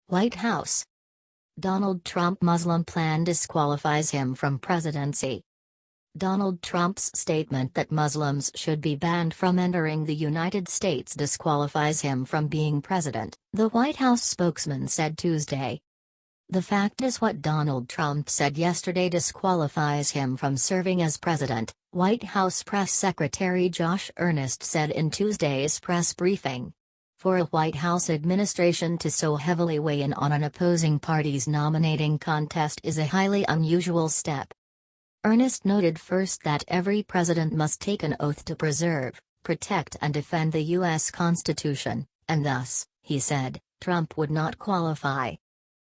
White House. Donald Trump Muslim plan disqualifies him from presidency. Donald Trump's statement that Muslims should be banned from entering the United States disqualifies him from being president, the White House spokesman said Tuesday. The fact is what Donald Trump said yesterday disqualifies him from serving as president, White House Press Secretary Josh Earnest said in Tuesday's press briefing. For a White House administration to so heavily weigh in on an opposing party's nominating contest is a highly unusual step. Earnest noted first that every president must take an oath to preserve, protect and defend the U.S. Constitution, and thus, he said, Trump would not qualify.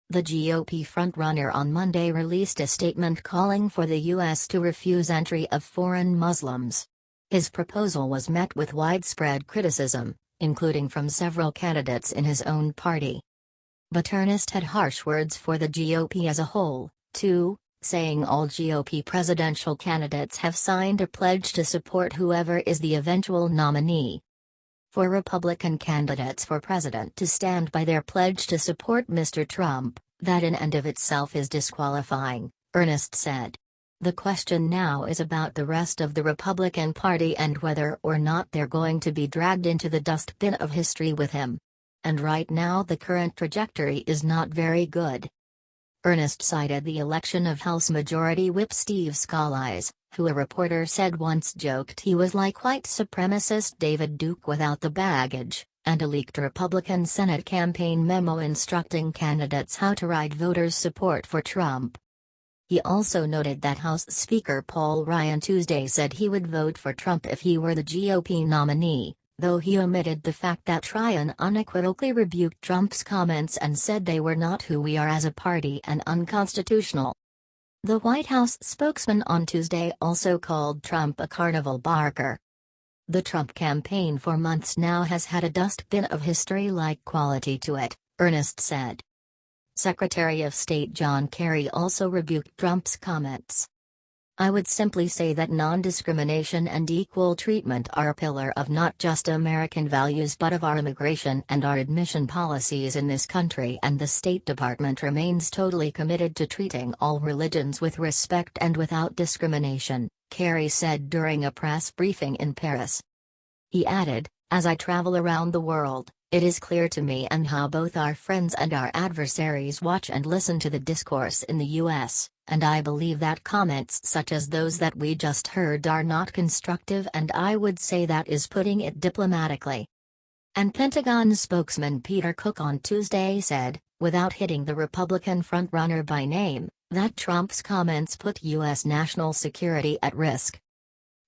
The GOP frontrunner on Monday released a statement calling for the U.S. to refuse entry of foreign Muslims. His proposal was met with widespread criticism, including from several candidates in his own party. But Earnest had harsh words for the GOP as a whole, too, saying all GOP presidential candidates have signed a pledge to support whoever is the eventual nominee. For Republican candidates for president to stand by their pledge to support Mr. Trump, that in and of itself is disqualifying, Earnest said. The question now is about the rest of the Republican Party and whether or not they're going to be dragged into the dustbin of history with him. And right now the current trajectory is not very good. Earnest cited the election of House Majority Whip Steve Scalise, who a reporter said once joked he was like white supremacist David Duke without the baggage, and a leaked Republican Senate campaign memo instructing candidates how to ride voters' support for Trump. He also noted that House Speaker Paul Ryan Tuesday said he would vote for Trump if he were the GOP nominee, though he omitted the fact that Ryan unequivocally rebuked Trump's comments and said they were not who we are as a party and unconstitutional. The White House spokesman on Tuesday also called Trump a carnival barker. The Trump campaign for months now has had a dustbin of history-like quality to it, Earnest said. Secretary of State John Kerry also rebuked Trump's comments. I would simply say that non-discrimination and equal treatment are a pillar of not just American values but of our immigration and our admission policies in this country, and the State Department remains totally committed to treating all religions with respect and without discrimination, Kerry said during a press briefing in Paris. He added, as I travel around the world, it is clear to me and how both our friends and our adversaries watch and listen to the discourse in the U.S., and I believe that comments such as those that we just heard are not constructive, and I would say that is putting it diplomatically. And Pentagon spokesman Peter Cook on Tuesday said, without hitting the Republican frontrunner by name, that Trump's comments put U.S. national security at risk.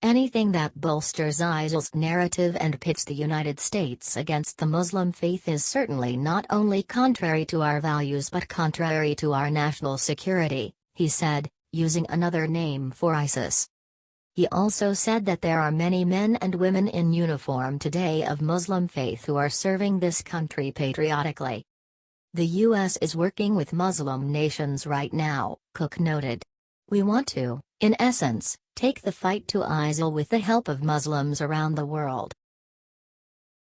Anything that bolsters ISIL's narrative and pits the United States against the Muslim faith is certainly not only contrary to our values but contrary to our national security, he said, using another name for ISIS. He also said that there are many men and women in uniform today of Muslim faith who are serving this country patriotically. The U.S. is working with Muslim nations right now, Cook noted. We want to, in essence, take the fight to ISIL with the help of Muslims around the world.